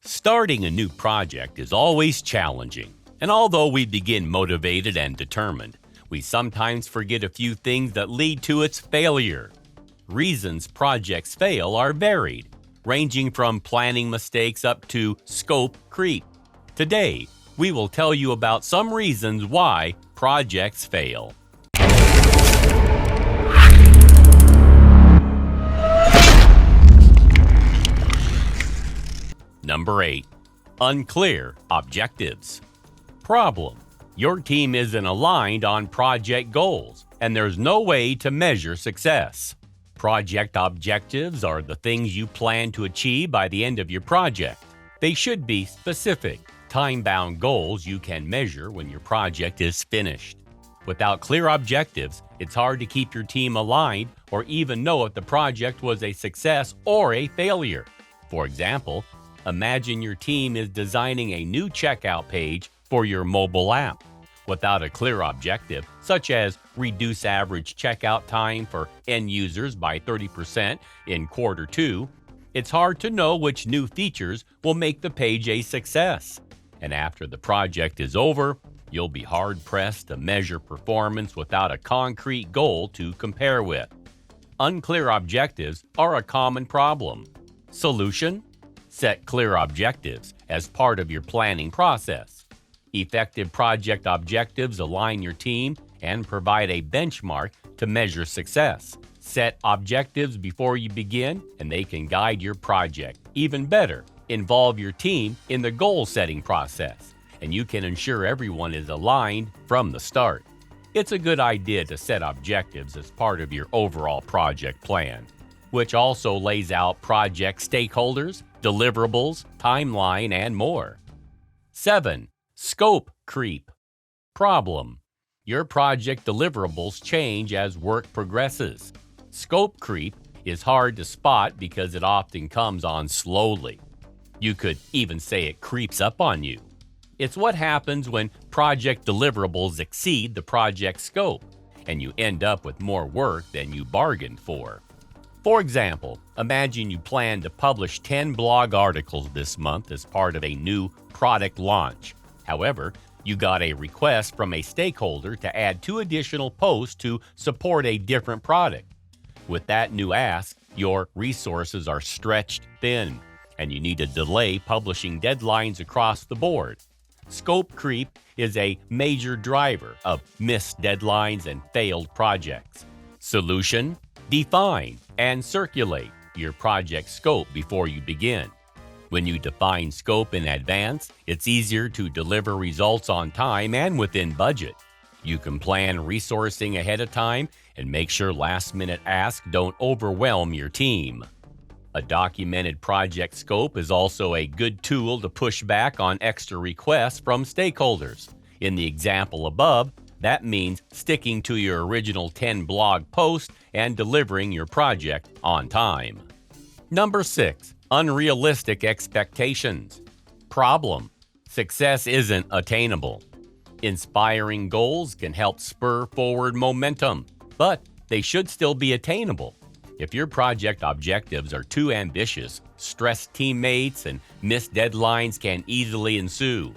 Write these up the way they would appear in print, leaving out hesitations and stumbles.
Starting a new project is always challenging, and although we begin motivated and determined, we sometimes forget a few things that lead to its failure. Reasons projects fail are varied, ranging from planning mistakes up to scope creep. Today, we will tell you about some reasons why projects fail. Number 8. Unclear objectives. Problem: your team isn't aligned on project goals, and there's no way to measure success. Project objectives are the things you plan to achieve by the end of your project. They should be specific, time-bound goals you can measure when your project is finished. Without clear objectives, it's hard to keep your team aligned or even know if the project was a success or a failure. For example, imagine your team is designing a new checkout page for your mobile app. Without a clear objective, such as reduce average checkout time for end users by 30% in quarter 2, it's hard to know which new features will make the page a success. And after the project is over, you'll be hard-pressed to measure performance without a concrete goal to compare with. Unclear objectives are a common problem. Solution: set clear objectives as part of your planning process. Effective project objectives align your team and provide a benchmark to measure success. Set objectives before you begin, and they can guide your project. Even better, involve your team in the goal-setting process, and you can ensure everyone is aligned from the start. It's a good idea to set objectives as part of your overall project plan, which also lays out project stakeholders, deliverables, timeline, and more. 7. Scope creep. Problem: your project deliverables change as work progresses. Scope creep is hard to spot because it often comes on slowly. You could even say it creeps up on you. It's what happens when project deliverables exceed the project scope, and you end up with more work than you bargained for. For example, imagine you plan to publish 10 blog articles this month as part of a new product launch. However, you got a request from a stakeholder to add 2 additional posts to support a different product. With that new ask, your resources are stretched thin, and you need to delay publishing deadlines across the board. Scope creep is a major driver of missed deadlines and failed projects. Solution: define and circulate your project scope before you begin. When you define scope in advance, it's easier to deliver results on time and within budget. You can plan resourcing ahead of time and make sure last-minute asks don't overwhelm your team. A documented project scope is also a good tool to push back on extra requests from stakeholders. In the example above, that means sticking to your original 10 blog posts and delivering your project on time. Number 6. Unrealistic expectations. Problem: success isn't attainable. Inspiring goals can help spur forward momentum, but they should still be attainable. If your project objectives are too ambitious, stressed teammates and missed deadlines can easily ensue.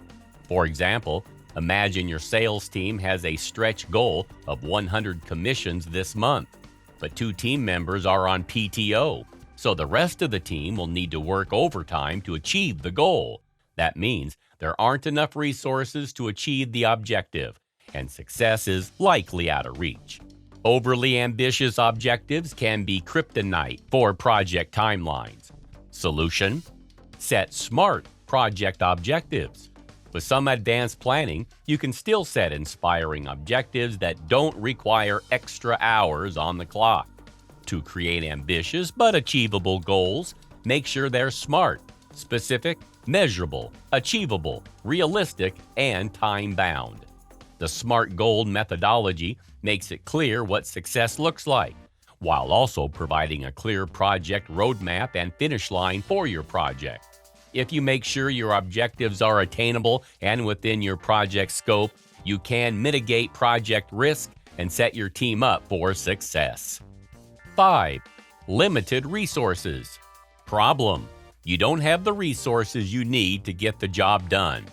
For example, imagine your sales team has a stretch goal of 100 commissions this month, but 2 team members are on PTO, so the rest of the team will need to work overtime to achieve the goal. That means there aren't enough resources to achieve the objective, and success is likely out of reach. Overly ambitious objectives can be kryptonite for project timelines. Solution: set smart project objectives. With some advanced planning, you can still set inspiring objectives that don't require extra hours on the clock. To create ambitious but achievable goals, make sure they're smart, specific, measurable, achievable, realistic, and time-bound. The SMART goal methodology makes it clear what success looks like, while also providing a clear project roadmap and finish line for your project. If you make sure your objectives are attainable and within your project scope, you can mitigate project risk and set your team up for success. 5. Limited resources. Problem: you don't have the resources you need to get the job done.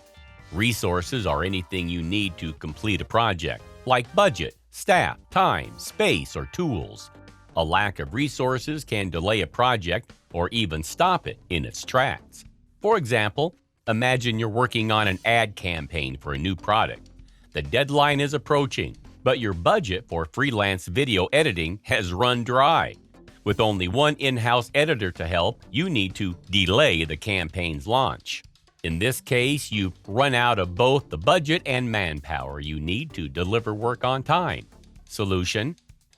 Resources are anything you need to complete a project, like budget, staff, time, space, or tools. A lack of resources can delay a project or even stop it in its tracks. For example, imagine you're working on an ad campaign for a new product. The deadline is approaching, but your budget for freelance video editing has run dry. With only one in-house editor to help, you need to delay the campaign's launch. In this case, you've run out of both the budget and manpower you need to deliver work on time. Solution: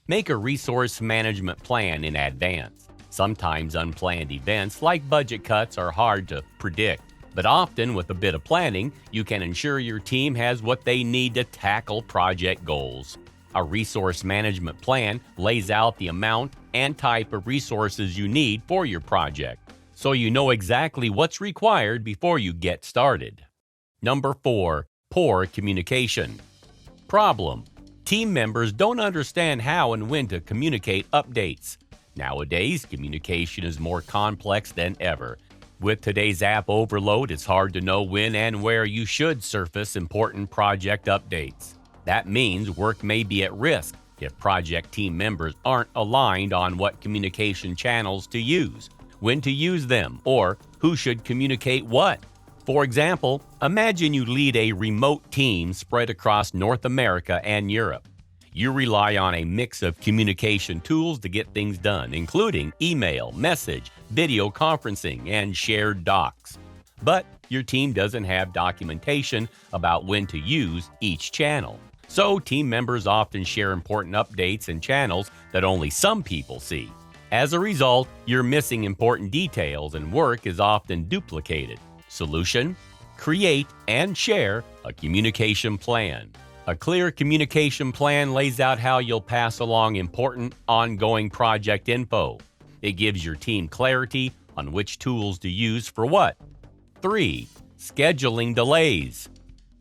make a resource management plan in advance. Sometimes unplanned events like budget cuts are hard to predict, but often with a bit of planning, you can ensure your team has what they need to tackle project goals. A resource management plan lays out the amount and type of resources you need for your project, so you know exactly what's required before you get started. Number 4, poor communication. Problem: team members don't understand how and when to communicate updates. Nowadays, communication is more complex than ever. With today's app overload, it's hard to know when and where you should surface important project updates. That means work may be at risk if project team members aren't aligned on what communication channels to use, when to use them, or who should communicate what. For example, imagine you lead a remote team spread across North America and Europe. You rely on a mix of communication tools to get things done, including email, message, video conferencing, and shared docs. But your team doesn't have documentation about when to use each channel. So team members often share important updates in channels that only some people see. As a result, you're missing important details and work is often duplicated. Solution: create and share a communication plan. A clear communication plan lays out how you'll pass along important, ongoing project info. It gives your team clarity on which tools to use for what. 3. Scheduling delays.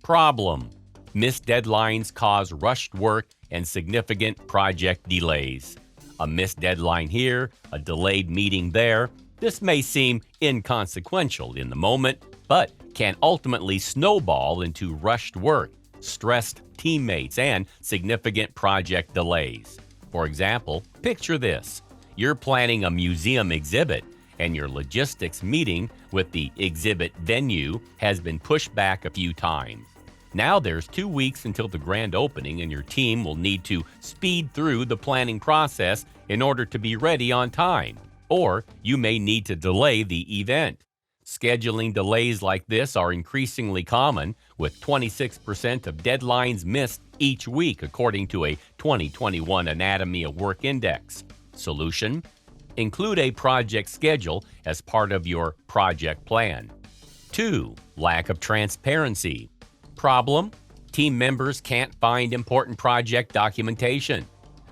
Problem: missed deadlines cause rushed work and significant project delays. A missed deadline here, a delayed meeting there. This may seem inconsequential in the moment, but can ultimately snowball into rushed work, stressed teammates, and significant project delays. For example, picture this. You're planning a museum exhibit, and your logistics meeting with the exhibit venue has been pushed back a few times. Now there's 2 weeks until the grand opening, and your team will need to speed through the planning process in order to be ready on time. Or you may need to delay the event. Scheduling delays like this are increasingly common, with 26% of deadlines missed each week, according to a 2021 Anatomy of Work Index. Solution: include a project schedule as part of your project plan. 2. Lack of transparency. Problem: team members can't find important project documentation.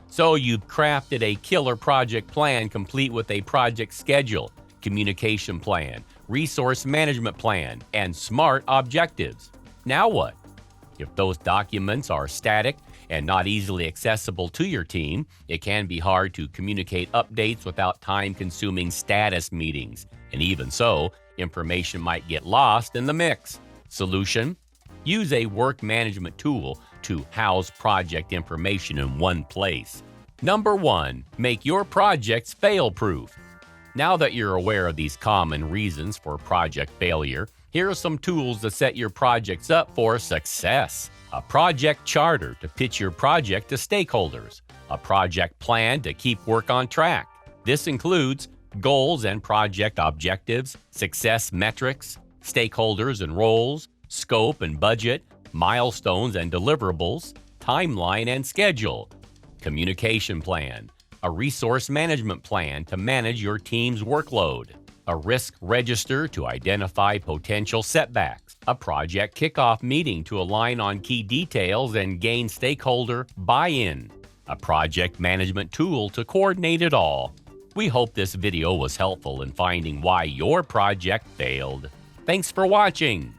So you've crafted a killer project plan complete with a project schedule, communication plan, resource management plan, and SMART objectives. Now what? If those documents are static and not easily accessible to your team, it can be hard to communicate updates without time-consuming status meetings. And even so, information might get lost in the mix. Solution: use a work management tool to house project information in one place. Number 1, make your projects fail-proof. Now that you're aware of these common reasons for project failure, here are some tools to set your projects up for success. A project charter to pitch your project to stakeholders. A project plan to keep work on track. This includes goals and project objectives, success metrics, stakeholders and roles, scope and budget, milestones and deliverables, timeline and schedule. Communication plan. A resource management plan to manage your team's workload. A risk register to identify potential setbacks. A project kickoff meeting to align on key details and gain stakeholder buy-in. A project management tool to coordinate it all. We hope this video was helpful in finding why your project failed. Thanks for watching.